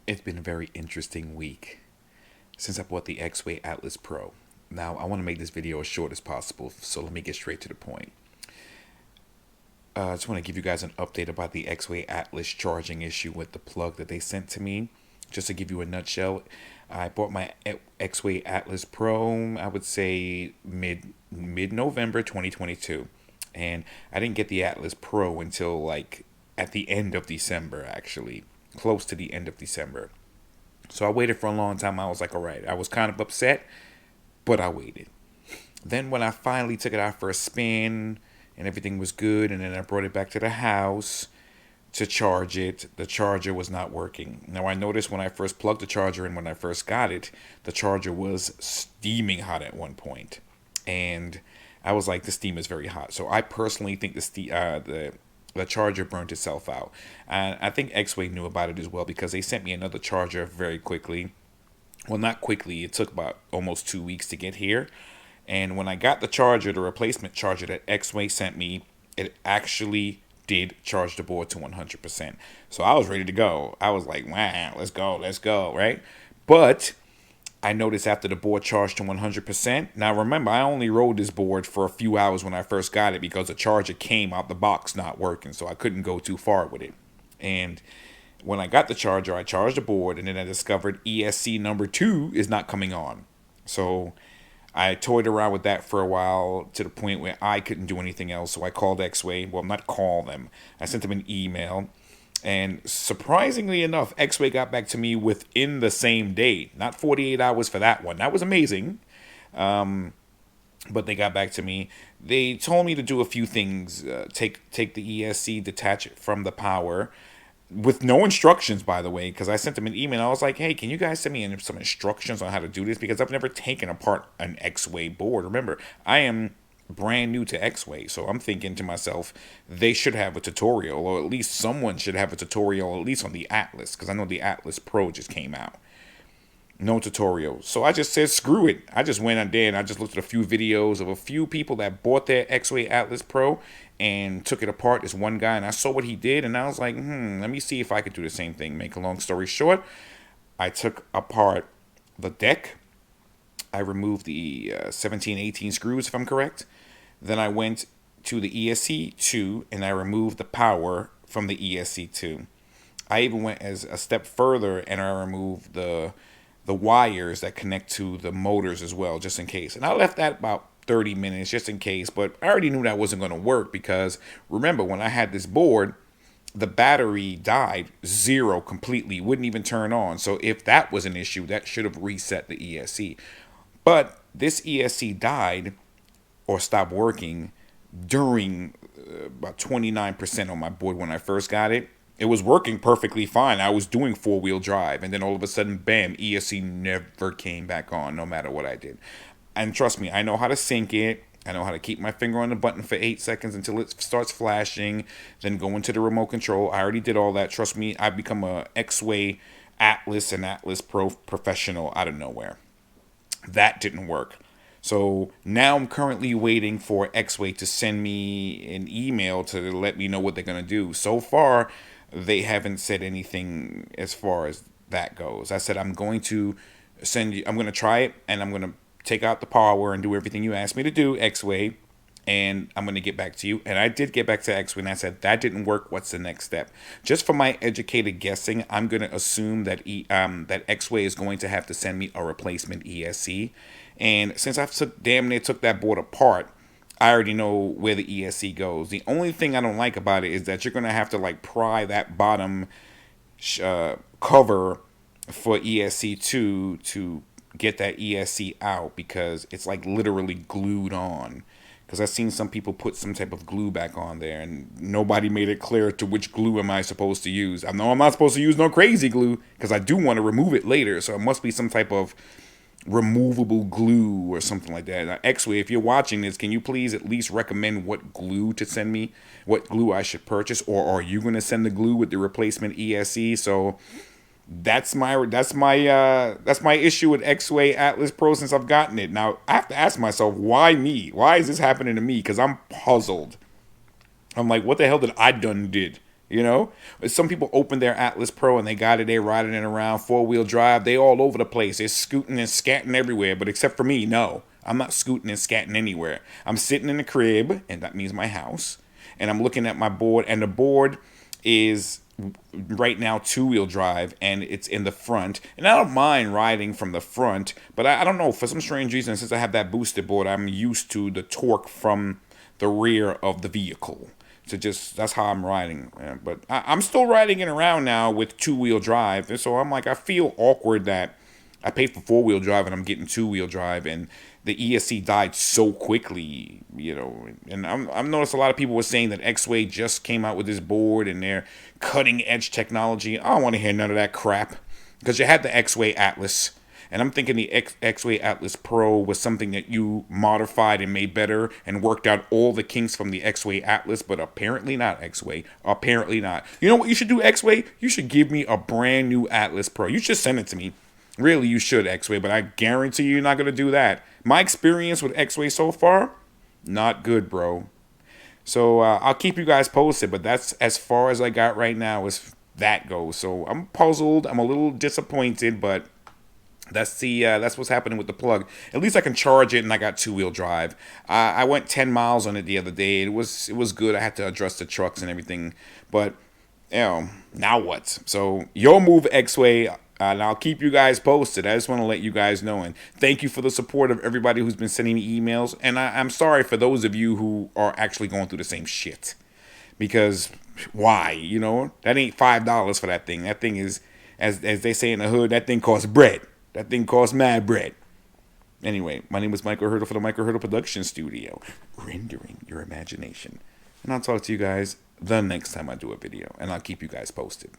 It's been a very interesting week since I bought the Exway Atlas Pro. Now, I want to make this video as short as possible, so let me get straight to the point. I just want to give you guys an update about the Exway Atlas charging issue with the plug that they sent to me. Just to give you a nutshell, I bought my Exway Atlas Pro, I would say mid-November 2022. And I didn't get the Atlas Pro until like at the end of December, actually, close to the end of December. So I waited for a long time. I was like, all right. I was kind of upset, but I waited. Then when I finally took it out for a spin and everything was good, and then I brought it back to the house to charge it, the charger was not working. Now I noticed when I first plugged the charger in when I first got it, the charger was steaming hot at one point. And I was like, the steam is very hot. So I personally think the charger burnt itself out. And I think Exway knew about it as well because they sent me another charger very quickly. Well, not quickly. It took about almost 2 weeks to get here. And when I got the charger, the replacement charger that Exway sent me, it actually did charge the board to 100%. So I was ready to go. I was like, wow, let's go, right? But I noticed after the board charged to 100%. Now remember, I only rode this board for a few hours when I first got it because the charger came out the box not working, so I couldn't go too far with it. And when I got the charger, I charged the board, and then I discovered ESC number 2 is not coming on. So I toyed around with that for a while to the point where I couldn't do anything else. So I called Exway. Well, not call them. I sent them an email. And surprisingly enough, Exway got back to me within the same day. Not 48 hours for that one. That was amazing. But they got back to me. They told me to do a few things. Take the ESC, detach it from the power. With no instructions, by the way, because I sent them an email. I was like, hey, can you guys send me some instructions on how to do this? Because I've never taken apart an Exway board. Remember, I am brand new to Exway, so I'm thinking to myself, they should have a tutorial, or at least someone should have a tutorial, at least on the Atlas, because I know the Atlas Pro just came out. No tutorial. So I just said, screw it. I just went on there and I just looked at a few videos of a few people that bought their Exway Atlas Pro and took it apart. This one guy, and I saw what he did, and I was like, let me see if I could do the same thing. Make a long story short, I took apart the deck. I removed the 17, 18 screws, if I'm correct. Then I went to the ESC2 and I removed the power from the ESC2. I even went as a step further and I removed the wires that connect to the motors as well, just in case. And I left that about 30 minutes just in case, but I already knew that wasn't going to work because remember when I had this board, the battery died zero completely, wouldn't even turn on. So if that was an issue, that should have reset the ESC. But this ESC died or stopped working during about 29% on my board when I first got it. It was working perfectly fine. I was doing four-wheel drive, and then all of a sudden, bam, ESC never came back on, no matter what I did. And trust me, I know how to sync it. I know how to keep my finger on the button for 8 seconds until it starts flashing, then go into the remote control. I already did all that. Trust me, I've become a Exway Atlas and Atlas Pro professional out of nowhere. That didn't work. So now I'm currently waiting for Exway to send me an email to let me know what they're going to do. So far, they haven't said anything as far as that goes. I said I'm going to I'm going to try it, and I'm going to take out the power and do everything you asked me to do, Exway, and I'm going to get back to you. And I did get back to Exway, and I said, that didn't work. What's the next step? Just for my educated guessing, I'm going to assume that that Exway is going to have to send me a replacement ESC. And since I damn near took that board apart, I already know where the ESC goes. The only thing I don't like about it is that you're going to have to like pry that bottom cover for ESC2 to get that ESC out because it's like literally glued on. Because I've seen some people put some type of glue back on there and nobody made it clear to which glue am I supposed to use. I know I'm not supposed to use no crazy glue because I do want to remove it later. So it must be some type of removable glue or something like that. Now, Exway, if you're watching this, can you please at least recommend what glue to send me, what glue I should purchase, or are you going to send the glue with the replacement ESC? So that's my issue with Exway Atlas Pro since I've gotten it. Now I have to ask myself, why me? Why is this happening to me? Because I'm puzzled. I'm like, what the hell did I done did? You know, some people open their Atlas Pro and they got it, they riding it around, 4-wheel drive, they all over the place. They're scooting and scatting everywhere, but except for me, no. I'm not scooting and scatting anywhere. I'm sitting in the crib, and that means my house, and I'm looking at my board, and the board is right now 2-wheel drive, and it's in the front, and I don't mind riding from the front, but I don't know, for some strange reason, since I have that boosted board, I'm used to the torque from the rear of the vehicle. So just, that's how I'm riding. But I'm still riding it around now with 2-wheel drive, and so I'm like, I feel awkward that I paid for 4-wheel drive and I'm getting 2-wheel drive, and the ESC died so quickly, you know. And I've noticed a lot of people were saying that Exway just came out with this board and their cutting edge technology. I don't want to hear none of that crap, because you had the Exway Atlas, and I'm thinking the Exway Atlas Pro was something that you modified and made better and worked out all the kinks from the Exway Atlas, but apparently not, Exway. Apparently not. You know what you should do, Exway? You should give me a brand new Atlas Pro. You should send it to me. Really, you should, Exway, but I guarantee you're not going to do that. My experience with Exway so far, not good, bro. So I'll keep you guys posted, but that's as far as I got right now as that goes. So I'm puzzled. I'm a little disappointed, but that's what's happening with the plug. At least I can charge it, and I got 2-wheel drive. I went 10 miles on it the other day. It was good. I had to adjust the trucks and everything, but you know, now what? So your move, Exway. And I'll keep you guys posted. I just want to let you guys know. And thank you for the support of everybody who's been sending me emails. And I'm sorry for those of you who are actually going through the same shit. Because why? You know, that ain't $5 for that thing. That thing is, as they say in the hood, that thing costs bread. That thing costs mad bread. Anyway, my name is Michael Hurdle for the Michael Hurdle Production Studio. Rendering your imagination. And I'll talk to you guys the next time I do a video. And I'll keep you guys posted.